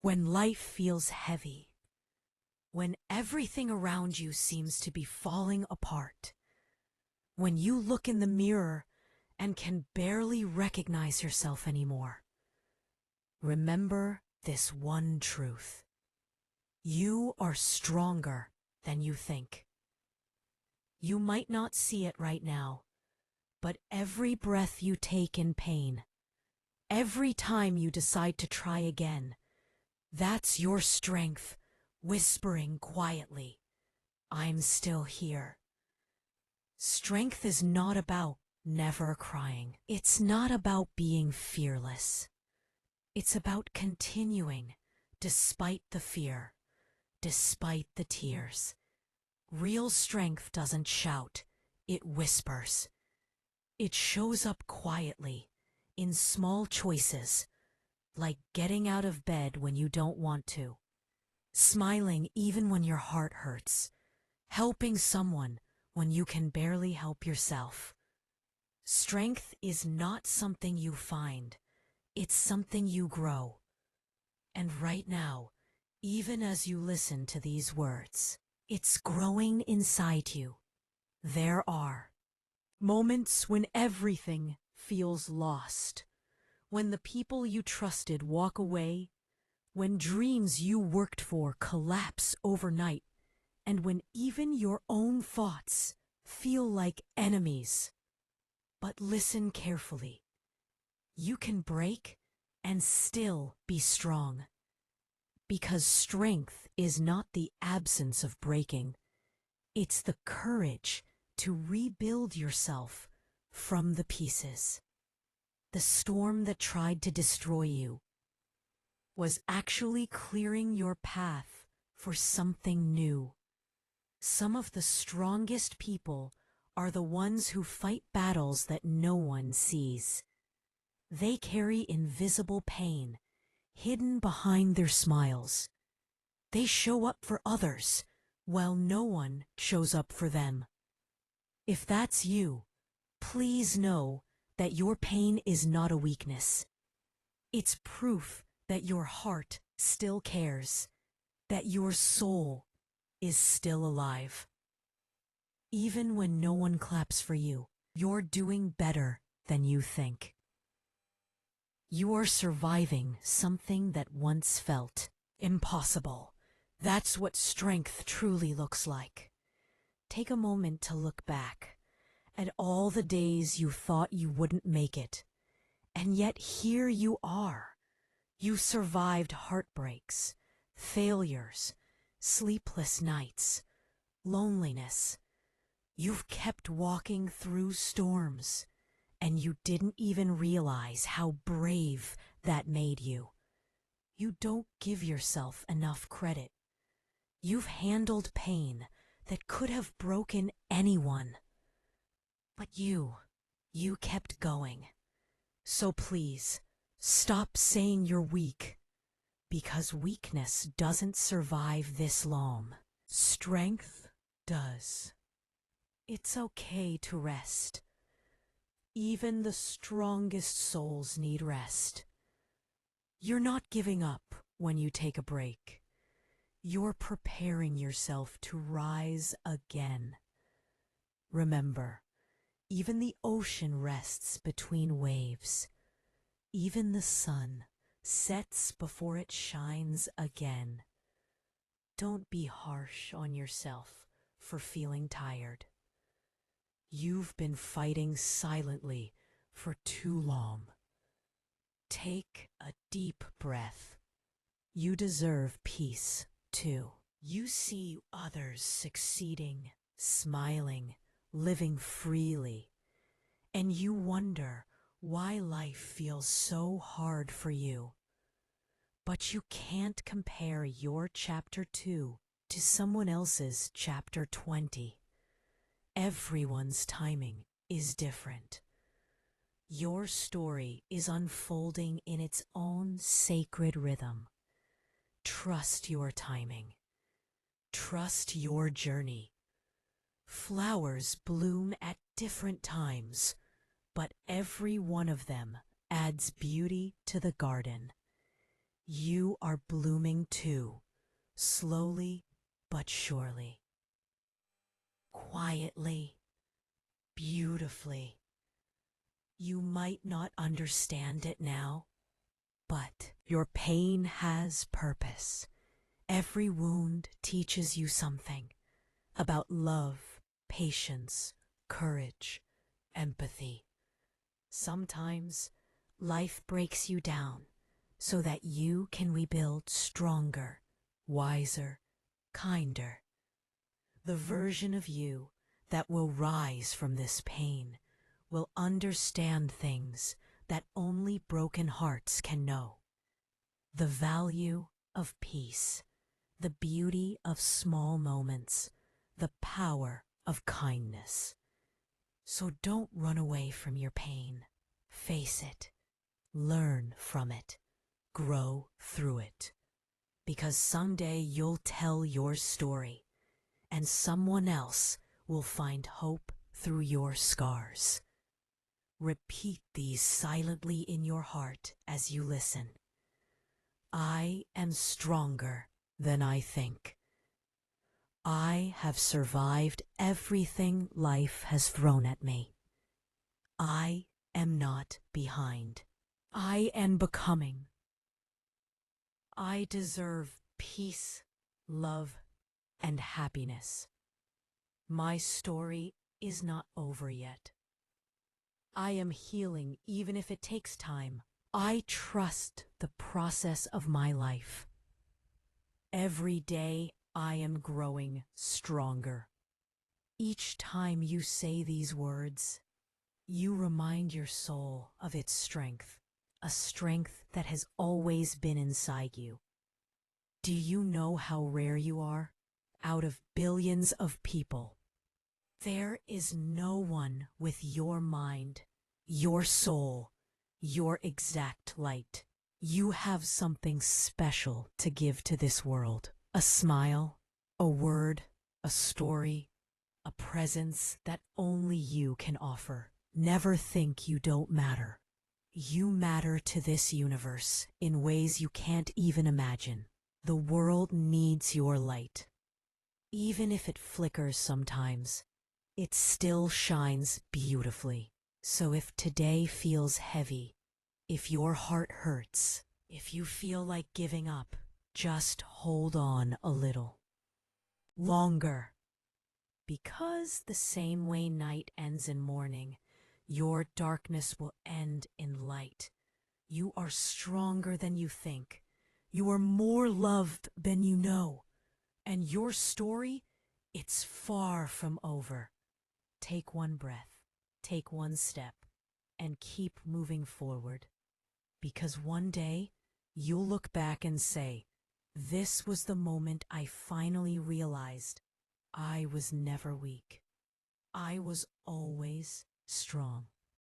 When life feels heavy, when everything around you seems to be falling apart, when you look in the mirror and can barely recognize yourself anymore, remember this one truth. You are stronger than you think. You might not see it right now, but every breath you take in pain, every time you decide to try again, that's your strength whispering quietly, I'm still here. Strength is not about never crying. It's not about being fearless. It's about continuing despite the fear, despite the tears. Real strength doesn't shout, it whispers. It shows up quietly, in small choices, like getting out of bed when you don't want to, smiling even when your heart hurts, helping someone when you can barely help yourself. Strength is not something you find, it's something you grow. And right now, even as you listen to these words, it's growing inside you. There are moments when everything feels lost, when the people you trusted walk away, when dreams you worked for collapse overnight, and when even your own thoughts feel like enemies. But listen carefully. You can break and still be strong. Because strength is not the absence of breaking. It's the courage to rebuild yourself from the pieces. The storm that tried to destroy you was actually clearing your path for something new. Some of the strongest people are the ones who fight battles that no one sees. They carry invisible pain, hidden behind their smiles. They show up for others, while no one shows up for them. If that's you, please know that your pain is not a weakness. It's proof that your heart still cares, that your soul is still alive. Even when no one claps for you, you're doing better than you think. You are surviving something that once felt impossible. That's what strength truly looks like. Take a moment to look back at all the days you thought you wouldn't make it. And yet here you are. You survived heartbreaks, failures, sleepless nights, loneliness. You've kept walking through storms, and you didn't even realize how brave that made you. You don't give yourself enough credit. You've handled pain that could have broken anyone. But you kept going. So please, stop saying you're weak, because weakness doesn't survive this long. Strength does. It's okay to rest. Even the strongest souls need rest. You're not giving up when you take a break. You're preparing yourself to rise again. Remember, even the ocean rests between waves. Even the sun sets before it shines again. Don't be harsh on yourself for feeling tired. You've been fighting silently for too long. Take a deep breath. You deserve peace, too. You see others succeeding, smiling, living freely, and you wonder why life feels so hard for you. But you can't compare your chapter 2 to someone else's chapter 20. Everyone's timing is different. Your story is unfolding in its own sacred rhythm. Trust your timing. Trust your journey. Flowers bloom at different times, but every one of them adds beauty to the garden. You are blooming too, slowly but surely. Quietly, beautifully. You might not understand it now, but your pain has purpose. Every wound teaches you something about love, patience, courage, empathy. Sometimes life breaks you down so that you can rebuild stronger, wiser, kinder. The version of you that will rise from this pain will understand things that only broken hearts can know. The value of peace, the beauty of small moments, the power of kindness. So don't run away from your pain. Face it, learn from it, grow through it. Because someday you'll tell your story, and someone else will find hope through your scars. Repeat these silently in your heart as you listen. I am stronger than I think. I have survived everything life has thrown at me. I am not behind. I am becoming. I deserve peace, love, and happiness. My story is not over yet. I am healing even if it takes time. I trust the process of my life. Every day I am growing stronger. Each time you say these words, you remind your soul of its strength, a strength that has always been inside you. Do you know how rare you are? Out of billions of people, there is no one with your mind, your soul, your exact light. You have something special to give to this world. A smile, a word, a story, a presence that only you can offer. Never think you don't matter. You matter to this universe in ways you can't even imagine. The world needs your light. Even if it flickers sometimes, it still shines beautifully. So if today feels heavy, if your heart hurts, if you feel like giving up, just hold on a little longer. Because the same way night ends in morning, your darkness will end in light. You are stronger than you think. You are more loved than you know. And your story, it's far from over. Take one breath, take one step, and keep moving forward. Because one day, you'll look back and say, this was the moment I finally realized I was never weak. I was always strong.